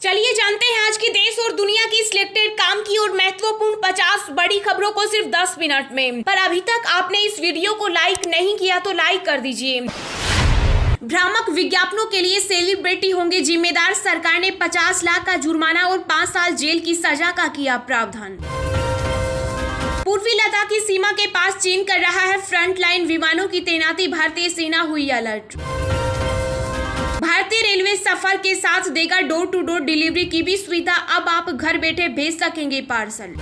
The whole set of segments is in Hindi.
चलिए जानते हैं आज की देश और दुनिया की सिलेक्टेड काम की और महत्वपूर्ण 50 बड़ी खबरों को सिर्फ 10 मिनट में। पर अभी तक आपने इस वीडियो को लाइक नहीं किया तो लाइक कर दीजिए। भ्रामक विज्ञापनों के लिए सेलिब्रिटी होंगे जिम्मेदार, सरकार ने 50 लाख का जुर्माना और 5 साल जेल की सजा का किया प्रावधान। पूर्वी लद्दाख की सीमा के पास चीन कर रहा है फ्रंटलाइन विमानों की तैनाती, भारतीय सेना हुई अलर्ट। भारतीय रेलवे सफर के साथ देगा डोर टू डोर डिलीवरी की भी सुविधा, अब आप घर बैठे भेज सकेंगे पार्सल।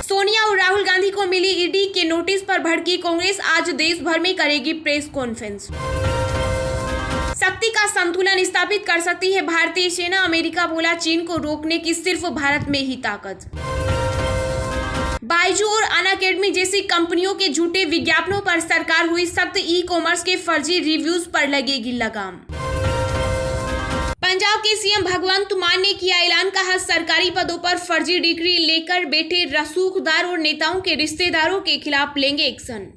सोनिया और राहुल गांधी को मिली ईडी के नोटिस पर भड़की कांग्रेस, आज देश भर में करेगी प्रेस कॉन्फ्रेंस। शक्ति का संतुलन स्थापित कर सकती है भारतीय सेना, अमेरिका बोला चीन को रोकने की सिर्फ भारत में ही ताकत। बायजू और अनअकैडमी जैसी कंपनियों के झूठे विज्ञापनों पर सरकार हुई सख्त, ई कॉमर्स के फर्जी रिव्यूज पर लगेगी लगाम। पंजाब के सीएम भगवंत मान ने किया ऐलान, कहा सरकारी पदों पर फर्जी डिग्री लेकर बैठे रसूखदार और नेताओं के रिश्तेदारों के खिलाफ लेंगे एक्शन।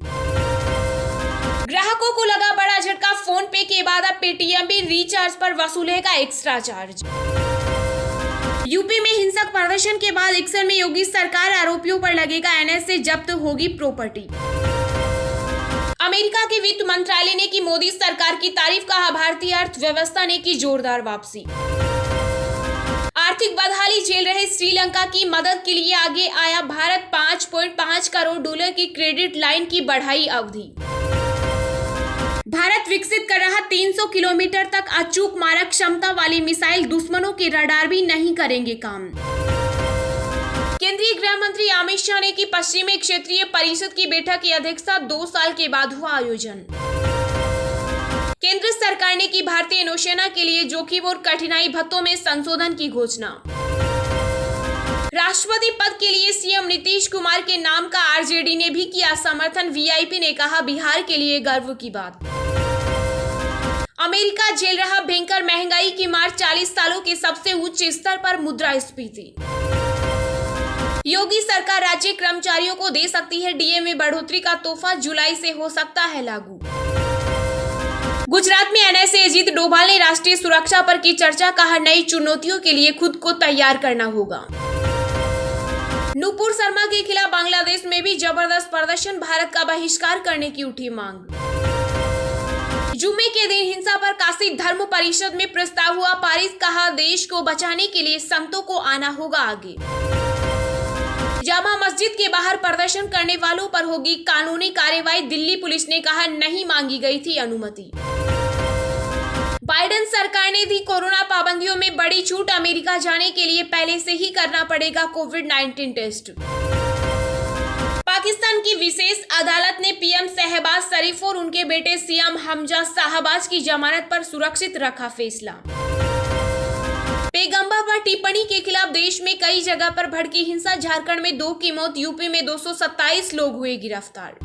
ग्राहकों को लगा बड़ा झटका, फोन पे के बाद अब पेटीएम भी रिचार्ज पर वसूलेगा एक्स्ट्रा चार्ज। यूपी में हिंसक प्रदर्शन के बाद एक्शन में योगी सरकार, आरोपियों पर लगेगा एनएसए, जब्त होगी प्रॉपर्टी। अमेरिका के वित्त मंत्रालय ने की मोदी सरकार की तारीफ, कहा भारतीय अर्थव्यवस्था ने की जोरदार वापसी। आर्थिक बदहाली झेल रहे श्रीलंका की मदद के लिए आगे आया भारत, 5.5 करोड़ डॉलर की क्रेडिट लाइन की बढ़ाई अवधि। भारत विकसित कर रहा 300 किलोमीटर तक अचूक मारक क्षमता वाली मिसाइल, दुश्मनों के रडार भी नहीं करेंगे काम। केंद्रीय गृह मंत्री अमित शाह ने की पश्चिमी क्षेत्रीय परिषद की बैठक की अध्यक्षता, 2 साल के बाद हुआ आयोजन। केंद्र सरकार ने की भारतीय नौसेना के लिए जोखिम और कठिनाई भत्तों में संशोधन की घोषणा। राष्ट्रपति पद के लिए सीएम नीतीश कुमार के नाम का आरजेडी ने भी किया समर्थन, वीआईपी ने कहा बिहार के लिए गर्व की बात। अमेरिका झेल रहा भयंकर महंगाई की मार, 40 सालों के सबसे उच्च स्तर पर मुद्रास्फीति। योगी सरकार राज्य कर्मचारियों को दे सकती है डीए में बढ़ोतरी का तोहफा, जुलाई से हो सकता है लागू। गुजरात में एनएसए अजीत डोभाल ने राष्ट्रीय सुरक्षा पर की चर्चा, कहा नई चुनौतियों के लिए खुद को तैयार करना होगा। नुपुर शर्मा के खिलाफ बांग्लादेश में भी जबरदस्त प्रदर्शन, भारत का बहिष्कार करने की उठी मांग। जुम्मे के दिन हिंसा पर काशी धर्म परिषद में प्रस्ताव हुआ पारित, कहा देश को बचाने के लिए संतों को आना होगा आगे। जामा मस्जिद के बाहर प्रदर्शन करने वालों पर होगी कानूनी कार्रवाई, दिल्ली पुलिस ने कहा नहीं मांगी गई थी अनुमति। बाइडेन सरकार ने दी कोरोना पाबंदियों में बड़ी छूट, अमेरिका जाने के लिए पहले से ही करना पड़ेगा कोविड-19 टेस्ट। पाकिस्तान की विशेष अदालत ने पीएम शहबाज शरीफ और उनके बेटे सीएम हमजा शाहबाज की जमानत पर सुरक्षित रखा फैसला। पैगंबर पर टिप्पणी के खिलाफ देश में कई जगह पर भड़की हिंसा, झारखंड में 2 की मौत, यूपी में 227 लोग हुए गिरफ्तार।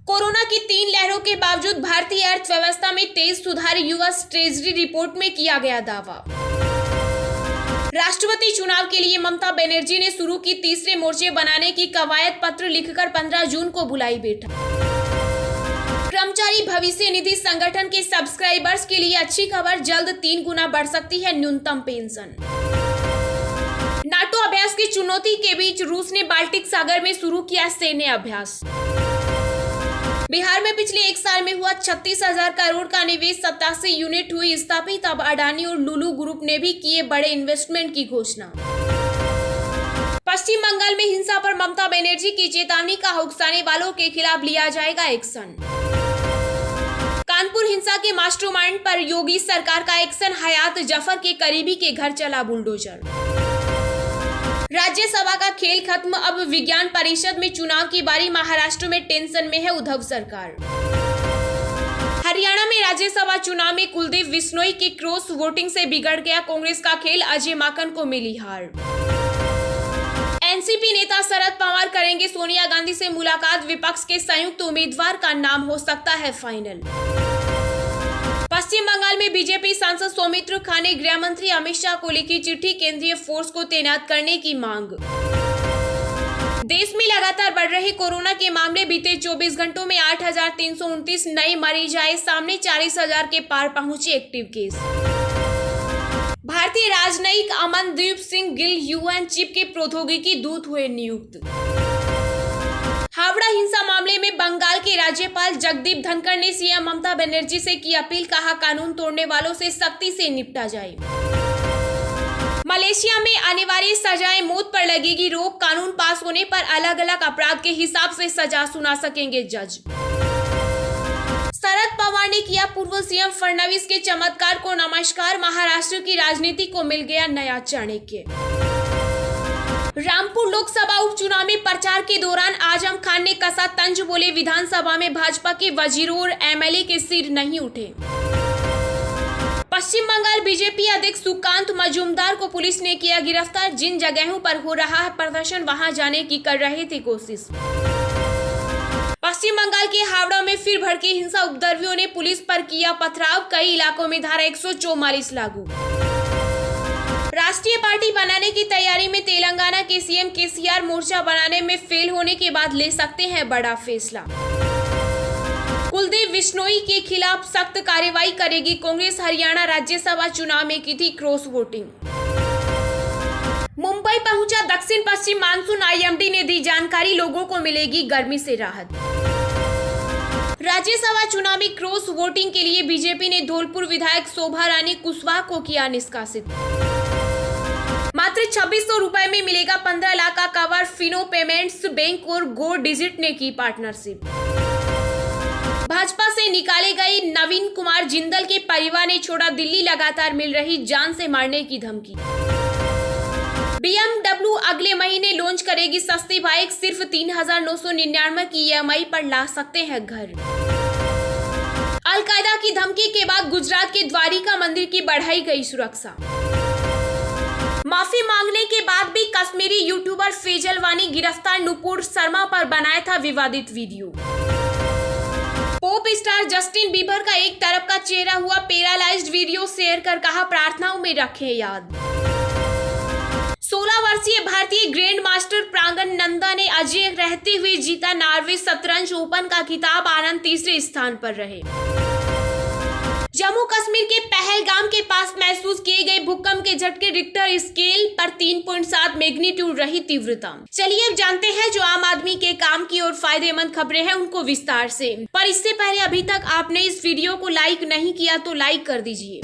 कोरोना की 3 लहरों के बावजूद भारतीय अर्थव्यवस्था में तेज सुधार, यूएस ट्रेजरी रिपोर्ट में किया गया दावा। राष्ट्रपति चुनाव के लिए ममता बनर्जी ने शुरू की तीसरे मोर्चे बनाने की कवायद, पत्र लिखकर 15 जून को बुलाई बैठक। कर्मचारी भविष्य निधि संगठन के सब्सक्राइबर्स के लिए अच्छी खबर, जल्द 3 गुना बढ़ सकती है न्यूनतम पेंशन। नाटो अभ्यास की चुनौती के बीच रूस ने बाल्टिक सागर में शुरू किया सैन्य अभ्यास। बिहार में पिछले 1 साल में हुआ 36,000 करोड़ का निवेश, 87 यूनिट हुई स्थापित, अब अडानी और लुलू ग्रुप ने भी किए बड़े इन्वेस्टमेंट की घोषणा। पश्चिम बंगाल में हिंसा पर ममता बनर्जी की चेतावनी, का उकसाने वालों के खिलाफ लिया जाएगा एक्शन। कानपुर हिंसा के मास्टरमाइंड पर योगी सरकार का एक्शन, हयात जफर के करीबी के घर चला बुलडोजर। राज्यसभा का खेल खत्म, अब विज्ञान परिषद में चुनाव की बारी, महाराष्ट्र में टेंशन में है उद्धव सरकार। हरियाणा में राज्यसभा चुनाव में कुलदीप बिश्नोई की क्रॉस वोटिंग से बिगड़ गया कांग्रेस का खेल, अजय माकन को मिली हार। एनसीपी नेता शरद पवार करेंगे सोनिया गांधी से मुलाकात, विपक्ष के संयुक्त उम्मीदवार का नाम हो सकता है फाइनल। पश्चिम बंगाल में बीजेपी सांसद सौमित्र खान ने गृह मंत्री अमित शाह को लिखी चिट्ठी, केंद्रीय फोर्स को तैनात करने की मांग। देश में लगातार बढ़ रहे कोरोना के मामले, बीते 24 घंटों में 8,329 नए मरीज आए सामने, 40,000 के पार पहुंचे एक्टिव केस। राजनयिक अमनदीप सिंह गिल यूएन चीफ के प्रौद्योगिकी दूत हुए नियुक्त। हावड़ा हिंसा मामले में बंगाल के राज्यपाल जगदीप धनखड़ ने सीएम ममता बनर्जी से की अपील, कहा कानून तोड़ने वालों से सख्ती से निपटा जाए। मलेशिया में अनिवार्य सजाएं, मौत पर लगेगी रोक, कानून पास होने पर अलग अलग अपराध के हिसाब से सजा सुना सकेंगे जज। शरद पवार ने किया पूर्व सीएम फडणवीस के चमत्कार को नमस्कार, महाराष्ट्र की राजनीति को मिल गया नया चाणक्य। रामपुर लोकसभा उपचुनाव में प्रचार के दौरान आजम खान ने कसा तंज, बोले विधानसभा में भाजपा के वजीरों और एमएलए के सिर नहीं उठे। पश्चिम बंगाल बीजेपी अध्यक्ष सुकांत मजूमदार को पुलिस ने किया गिरफ्तार, जिन जगहों पर हो रहा है प्रदर्शन वहां जाने की कर रहे थे कोशिश। पश्चिम बंगाल के हावड़ा में फिर भड़की हिंसा, उपद्रवियों ने पुलिस पर किया पथराव, कई इलाकों में धारा 144 लागू। राष्ट्रीय पार्टी बनाने की तैयारी में तेलंगाना के सीएम केसीआर, मोर्चा बनाने में फेल होने के बाद ले सकते हैं बड़ा फैसला। कुलदीप बिश्नोई के खिलाफ सख्त कार्रवाई करेगी कांग्रेस, हरियाणा राज्यसभा चुनाव में की थी क्रॉस वोटिंग। मुंबई पहुंचा दक्षिण पश्चिम मानसून, आईएमडी ने दी जानकारी, लोगों को मिलेगी गर्मी से राहत। राज्यसभा चुनाव में क्रॉस वोटिंग के लिए बीजेपी ने धौलपुर विधायक शोभा रानी कुशवाहा को किया निष्कासित। मात्र 2600 रुपए में मिलेगा 15 लाख का कवर, फिनो पेमेंट्स बैंक और गो डिजिट ने की पार्टनरशिप। भाजपा से निकाले गए नवीन कुमार जिंदल के परिवार ने छोड़ा दिल्ली, लगातार मिल रही जान से मारने की धमकी। BMW अगले महीने लॉन्च करेगी सस्ती बाइक, सिर्फ 3999 की EMI पर ला सकते हैं घर। अलकायदा की धमकी के बाद गुजरात के द्वारिका मंदिर की बढ़ाई गई सुरक्षा। माफी मांगने के बाद भी कश्मीरी यूट्यूबर फैजल वानी गिरफ्तार, नुपुर शर्मा पर बनाया था विवादित video. Pop star Justin Bieber का एक तरफ का चेहरा हुआ पैरालाइज्ड, वीडियो शेयर कर कहा प्रार्थनाओं में रखें याद। 16 वर्षीय भारतीय ग्रैंड मास्टर प्रांगण नंदा ने अजय रहते हुए जीता नॉर्वे शतरंज ओपन का खिताब, आनंद तीसरे स्थान पर रहे। जम्मू कश्मीर के पहलगाम के पास महसूस किए गए भूकंप के झटके, रिक्टर स्केल पर 3.7 मैग्नीट्यूड रही तीव्रता। चलिए अब जानते हैं जो आम आदमी के काम की और फायदेमंद खबरें हैं उनको विस्तार से। पर इससे पहले अभी तक आपने इस वीडियो को लाइक नहीं किया तो लाइक कर दीजिए।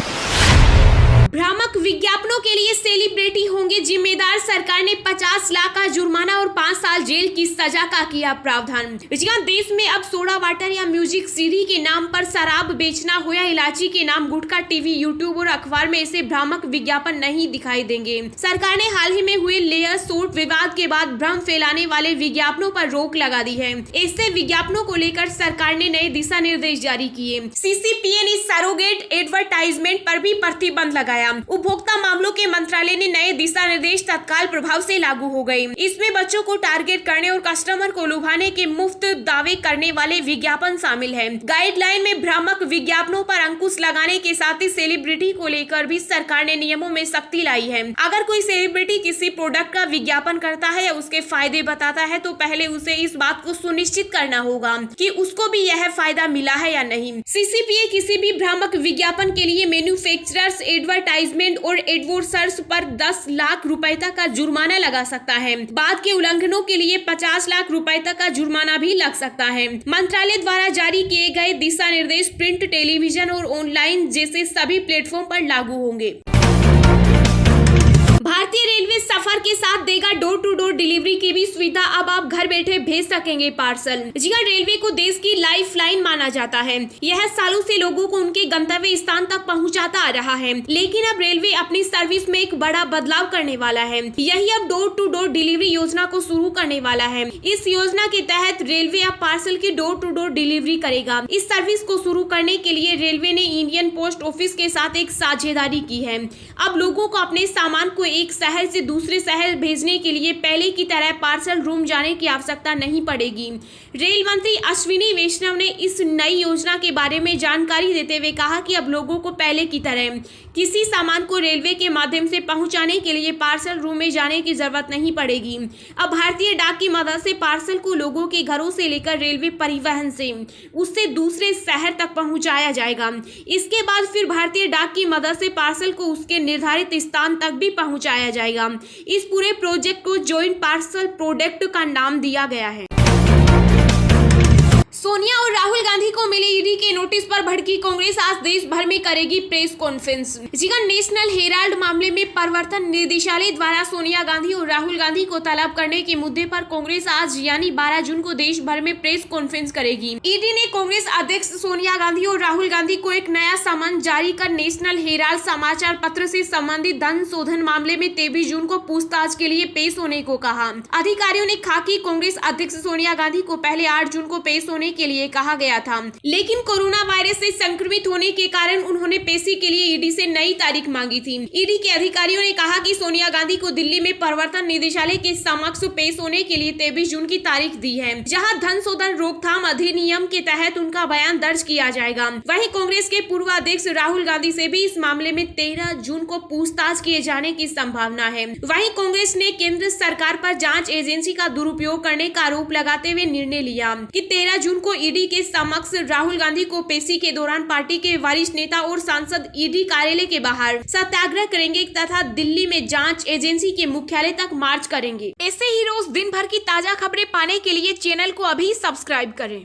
भ्रामक विज्ञापनों के लिए सेलिब्रिटी होंगे जिम्मेदार, सरकार ने 50 लाख का जुर्माना और 5 साल जेल की सजा का किया प्रावधान। देश में अब सोडा वाटर या म्यूजिक सीडी के नाम पर शराब बेचना हो या इलायची के नाम गुटखा, टीवी, यूट्यूब और अखबार में ऐसे भ्रामक विज्ञापन नहीं दिखाई देंगे। सरकार ने हाल ही में हुए लेयर सूट विवाद के बाद भ्रम फैलाने वाले विज्ञापनों पर रोक लगा दी है। ऐसे विज्ञापनों को लेकर सरकार ने नए दिशा निर्देश जारी किए। CCPA ने सरोगेट एडवर्टाइजमेंट पर भी प्रतिबंध लगाया। उपभोक्ता मामलों के मंत्रालय ने नए दिशा निर्देश तत्काल प्रभाव से लागू हो गए। इसमें बच्चों को टारगेट करने और कस्टमर को लुभाने के मुफ्त दावे करने वाले विज्ञापन शामिल हैं। गाइडलाइन में भ्रामक विज्ञापनों पर अंकुश लगाने के साथ ही सेलिब्रिटी को लेकर भी सरकार ने नियमों में सख्ती लाई है। अगर कोई सेलिब्रिटी किसी प्रोडक्ट का विज्ञापन करता है या उसके फायदे बताता है तो पहले उसे इस बात को सुनिश्चित करना होगा कि उसको भी यह फायदा मिला है या नहीं। CCPA किसी भी भ्रामक विज्ञापन के लिए मैन्युफैक्चरर्स एडवर्टाइजमेंट और एडवर्सर्स पर 10 लाख रुपए तक का जुर्माना लगा सकता है। बाद के उल्लंघनों के लिए 50 लाख रुपए तक का जुर्माना भी लग सकता है। मंत्रालय द्वारा जारी किए गए दिशा निर्देश प्रिंट, टेलीविजन और ऑनलाइन जैसे सभी प्लेटफॉर्म पर लागू होंगे। भारतीय रेलवे सफर के साथ देगा डोर टू डोर डिलीवरी की भी सुविधा, अब आप घर बैठे भेज सकेंगे पार्सल। जी हां, रेलवे को देश की लाइफलाइन माना जाता है। यह सालों से लोगों को उनके गंतव्य स्थान तक पहुंचाता आ रहा है, लेकिन अब रेलवे अपनी सर्विस में एक बड़ा बदलाव करने वाला है। यही अब डोर टू डोर डिलीवरी योजना को शुरू करने वाला है। इस योजना के तहत रेलवे अब पार्सल की डोर टू डोर डिलीवरी करेगा। इस सर्विस को शुरू करने के लिए रेलवे ने इंडियन पोस्ट ऑफिस के साथ एक साझेदारी की है। अब लोगों को अपने सामान को एक शहर से दूसरे शहर भेजने के लिए पहले की तरह पार्सल रूम जाने की आवश्यकता नहीं पड़ेगी। रेल मंत्री अश्विनी वैष्णव ने इस नई योजना के बारे में जानकारी देते हुए कहा कि अब लोगों को पहले की तरह किसी सामान को रेलवे के माध्यम से पहुंचाने के लिए पार्सल रूम में जाने की जरूरत नहीं पड़ेगी। अब भारतीय डाक की मदद से पार्सल को लोगों के घरों से लेकर रेलवे परिवहन से उससे दूसरे शहर तक पहुंचाया जाएगा। इसके बाद फिर भारतीय डाक की मदद से पार्सल को उसके निर्धारित स्थान तक भी पहुंचाया जाएगा। इस पूरे प्रोजेक्ट को जॉइंट पार्सल प्रोजेक्ट का नाम दिया गया है। सोनिया और राहुल गांधी को मिले ईडी के नोटिस पर भड़की कांग्रेस आज देश भर में करेगी प्रेस कॉन्फ्रेंस। नेशनल हेराल्ड मामले में प्रवर्तन निदेशालय द्वारा सोनिया गांधी और राहुल गांधी को तलब करने के मुद्दे पर कांग्रेस आज यानी 12 जून को देश भर में प्रेस कॉन्फ्रेंस करेगी। ईडी ने कांग्रेस अध्यक्ष सोनिया गांधी और राहुल गांधी को एक नया समन जारी कर नेशनल हेराल्ड समाचार पत्र से संबंधित धन शोधन मामले में 23 जून को पूछताछ के लिए पेश होने को कहा। अधिकारियों ने कहा कि कांग्रेस अध्यक्ष सोनिया गांधी को पहले 8 जून को पेश होने के लिए कहा गया था, लेकिन कोरोना वायरस से संक्रमित होने के कारण उन्होंने पेशी के लिए ईडी से नई तारीख मांगी थी। ईडी के अधिकारियों ने कहा कि सोनिया गांधी को दिल्ली में प्रवर्तन निदेशालय के समक्ष पेश होने के लिए 23 जून की तारीख दी है, जहां धन शोधन रोकथाम अधिनियम के तहत उनका बयान दर्ज किया जाएगा। वहीं कांग्रेस के पूर्व अध्यक्ष राहुल गांधी से भी इस मामले में 13 जून को पूछताछ किए जाने की संभावना है। वहीं कांग्रेस ने केंद्र सरकार पर जांच एजेंसी का दुरुपयोग करने का आरोप लगाते हुए निर्णय लिया कि 13 जून को ईडी के समक्ष राहुल गांधी को पेशी के दौरान पार्टी के वरिष्ठ नेता और सांसद ईडी कार्यालय के बाहर सत्याग्रह करेंगे तथा दिल्ली में जांच एजेंसी के मुख्यालय तक मार्च करेंगे। ऐसे ही रोज दिन भर की ताजा खबरें पाने के लिए चैनल को अभी सब्सक्राइब करें।